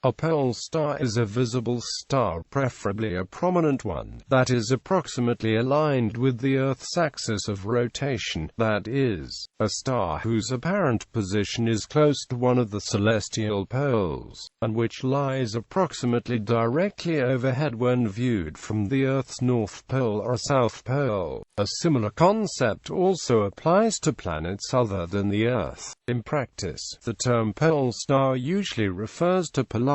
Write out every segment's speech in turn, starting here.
A pole star is a visible star, preferably a prominent one, that is approximately aligned with the Earth's axis of rotation, that is, a star whose apparent position is close to one of the celestial poles, and which lies approximately directly overhead when viewed from the Earth's North Pole or South Pole. A similar concept also applies to planets other than the Earth. In practice, the term pole star usually refers to Polaris,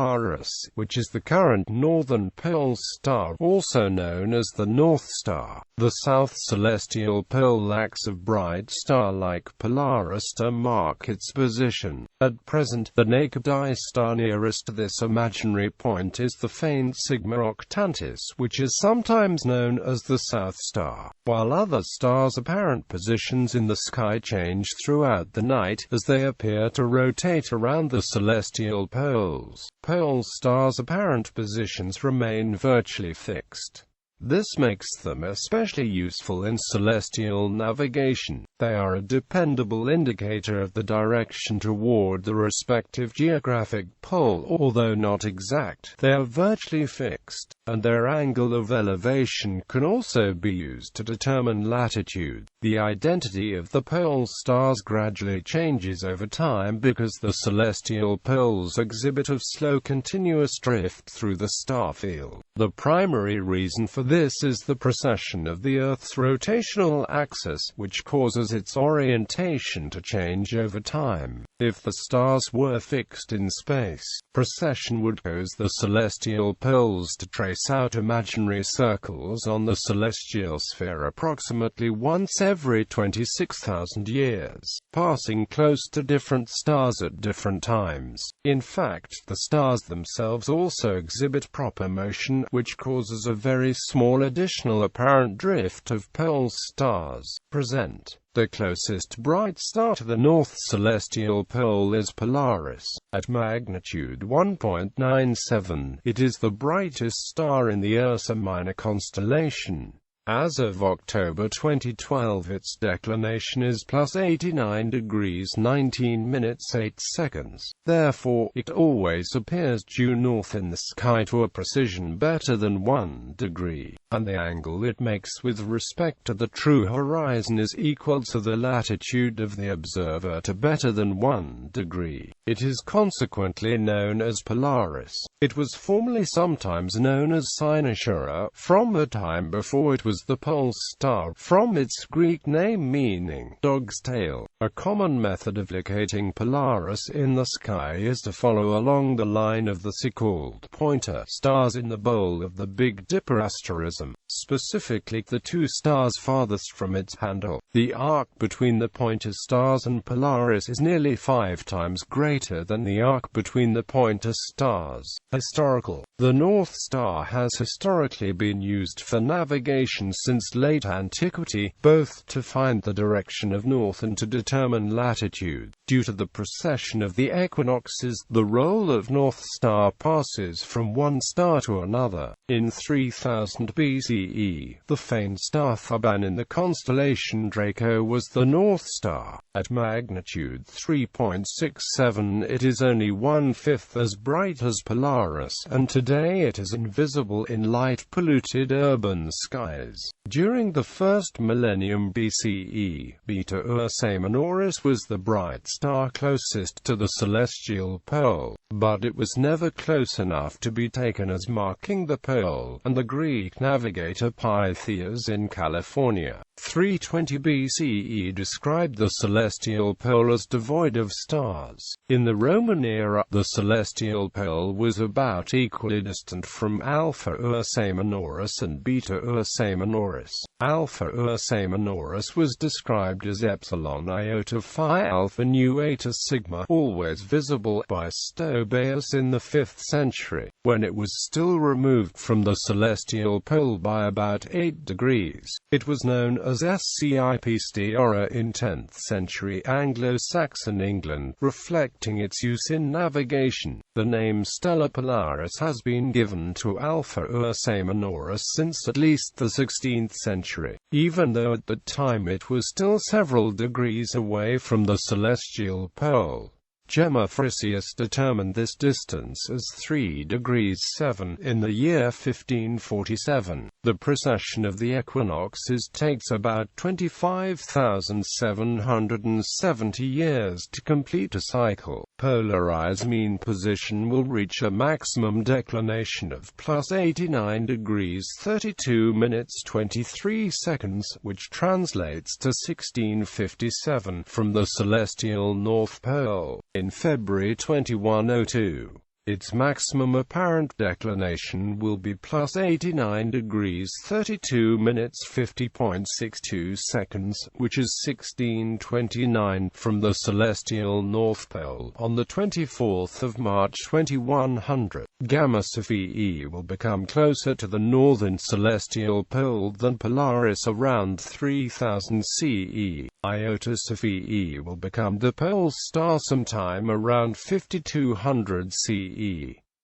which is the current northern pole star, also known as the North Star. The south celestial pole lacks of bright star-like Polaris to mark its position. At present, the naked eye star nearest to this imaginary point is the faint Sigma Octantis, which is sometimes known as the South Star, while other stars' apparent positions in the sky change throughout the night as they appear to rotate around the celestial poles. Pole stars' apparent positions remain virtually fixed. This makes them especially useful in celestial navigation. They are a dependable indicator of the direction toward the respective geographic pole, although not exact. They are virtually fixed, and their angle of elevation can also be used to determine latitude. The identity of the pole stars gradually changes over time because the celestial poles exhibit a slow continuous drift through the star field. The primary reason for this is the precession of the Earth's rotational axis, which causes its orientation to change over time. If the stars were fixed in space, precession would cause the celestial poles to trace out imaginary circles on the celestial sphere approximately once every 26,000 years, passing close to different stars at different times. In fact, the stars themselves also exhibit proper motion, which causes a very small additional apparent drift of pole stars. Present. The closest bright star to the north celestial pole is Polaris. At magnitude 1.97, it is the brightest star in the Ursa Minor constellation. As of October 2012, its declination is plus 89 degrees 19 minutes 8 seconds. Therefore, it always appears due north in the sky to a precision better than 1 degree, and the angle it makes with respect to the true horizon is equal to the latitude of the observer to better than 1 degree. It is consequently known as Polaris. It was formerly sometimes known as Cynosura, from a time before it was the pole star, from its Greek name meaning dog's tail. A common method of locating Polaris in the sky is to follow along the line of the so-called pointer stars in the bowl of the Big Dipper asterism, specifically the two stars farthest from its handle. The arc between the pointer stars and Polaris is nearly 5 times greater than the arc between the pointer stars. Historical. The North Star has historically been used for navigation since late antiquity, both to find the direction of north and to determine latitude. Due to the precession of the equinoxes, the role of North Star passes from one star to another. In 3000 BCE, the faint star Thuban in the constellation Draco was the North Star. At magnitude 3.67, it is only 1/5 as bright as Polaris, and today it is invisible in light-polluted urban skies. During the first millennium BCE, Beta Ursae Minoris was the bright star closest to the celestial pole, but it was never close enough to be taken as marking the pole, and the Greek navigator Pytheas in California, 320 BCE, described the celestial pole as devoid of stars. In the Roman era, the celestial pole was about equally distant from Alpha Ursae Minoris and Beta Ursae Minoris. Alpha Ursae Minoris was described as Epsilon Iota Phi Alpha Nu Eta Sigma, always visible by Stobaeus in the 5th century, when it was still removed from the celestial pole by about 8 degrees. It was known as Scipstiora in 10th century Anglo-Saxon England, reflecting its use in navigation. The name Stella Polaris has been given to Alpha Ursae Minoris since at least the 16th century, even though at the time it was still several degrees away from the celestial pole. Gemma Frisius determined this distance as 3 degrees 7 in the year 1547. The precession of the equinoxes takes about 25,770 years to complete a cycle. Polaris mean position will reach a maximum declination of plus 89 degrees 32 minutes 23 seconds, which translates to 1657 from the celestial North Pole. In February 2102, its maximum apparent declination will be plus 89 degrees 32 minutes 50.62 seconds, which is 1629 from the celestial North Pole. On the 24th of March 2100, Gamma Cephei will become closer to the northern celestial pole than Polaris around 3000 CE. Iota Cephei will become the pole star sometime around 5200 CE.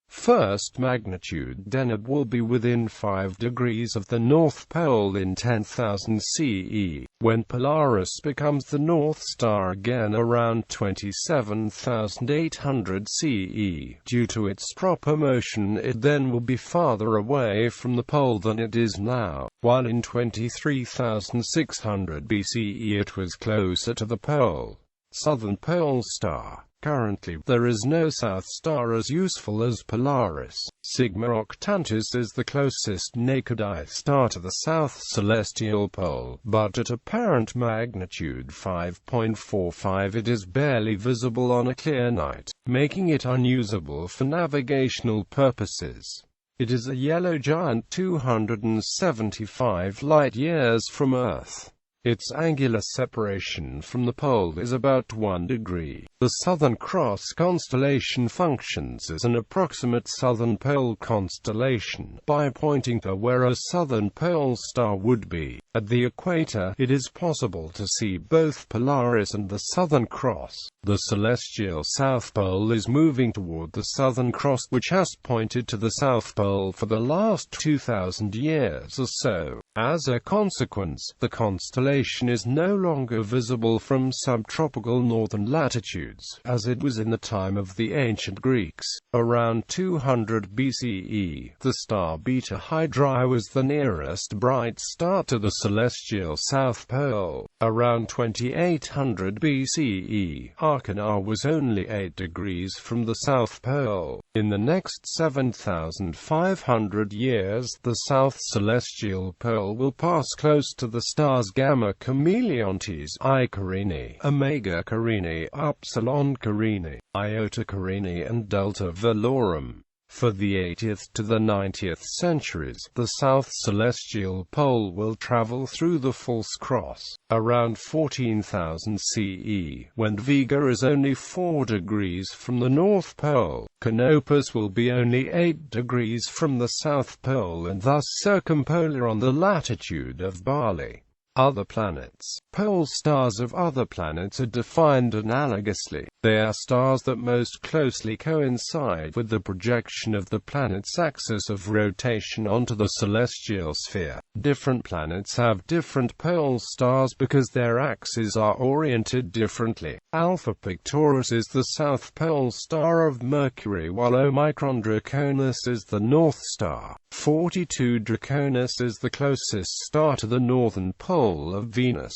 First magnitude Deneb will be within 5 degrees of the North Pole in 10,000 CE, when Polaris becomes the North Star again around 27,800 CE. Due to its proper motion, it then will be farther away from the pole than it is now, while in 23,600 BCE it was closer to the pole. Southern Pole Star. Currently, there is no South Star as useful as Polaris. Sigma Octantis is the closest naked eye star to the south celestial pole, but at apparent magnitude 5.45 it is barely visible on a clear night, making it unusable for navigational purposes. It is a yellow giant 275 light-years from Earth. Its angular separation from the pole is about 1 degree. The Southern Cross constellation functions as an approximate southern pole constellation by pointing to where a southern pole star would be. At the equator, it is possible to see both Polaris and the Southern Cross. The celestial South Pole is moving toward the Southern Cross, which has pointed to the South Pole for the last 2,000 years or so. As a consequence, the constellation is no longer visible from subtropical northern latitudes, as it was in the time of the ancient Greeks. Around 200 BCE, the star Beta Hydrae was the nearest bright star to the celestial South Pole. Around 2800 BCE, Arcana was only 8 degrees from the South Pole. In the next 7,500 years, the South Celestial Pole will pass close to the stars Gamma Chamaeleontes, I Carini, Omega Carini, Upsilon Carini, Iota Carini and Delta Velorum. For the 80th to the 90th centuries, the South Celestial Pole will travel through the False Cross. Around 14,000 CE, when Vega is only 4 degrees from the North Pole, Canopus will be only 8 degrees from the South Pole and thus circumpolar on the latitude of Bali. Other planets. Pole stars of other planets are defined analogously. They are stars that most closely coincide with the projection of the planet's axis of rotation onto the celestial sphere. Different planets have different pole stars because their axes are oriented differently. Alpha Pictoris is the south pole star of Mercury, while Omicron Draconis is the North Star. 42 Draconis is the closest star to the northern pole of Venus.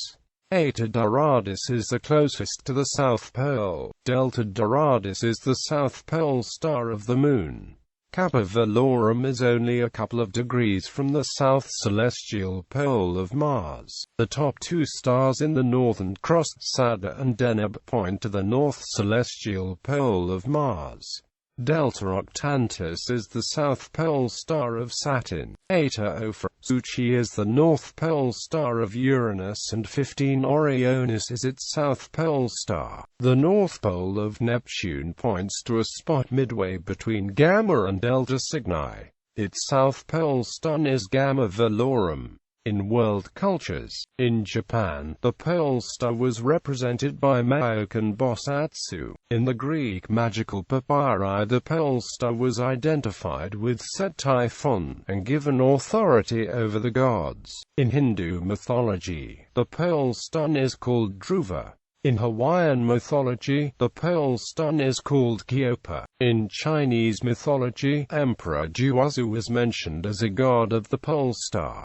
Eta Doradus is the closest to the South Pole. Delta Doradus is the South Pole star of the Moon. Kappa Velorum is only a couple of degrees from the South Celestial Pole of Mars. The top two stars in the Northern Cross, Sada and Deneb, point to the North Celestial Pole of Mars. Delta Octantis is the South Pole star of Saturn. Eta Ophiuchi is the North Pole star of Uranus, and 15 Orionis is its South Pole star. The North Pole of Neptune points to a spot midway between Gamma and Delta Cygni. Its South Pole star is Gamma Velorum. In world cultures, in Japan, the pole star was represented by Maokan Bosatsu. In the Greek magical papyri, the pole star was identified with Set Typhon, and given authority over the gods. In Hindu mythology, the pole star is called Dhruva. In Hawaiian mythology, the pole star is called Kiopa. In Chinese mythology, Emperor Chevassu is mentioned as a god of the pole star.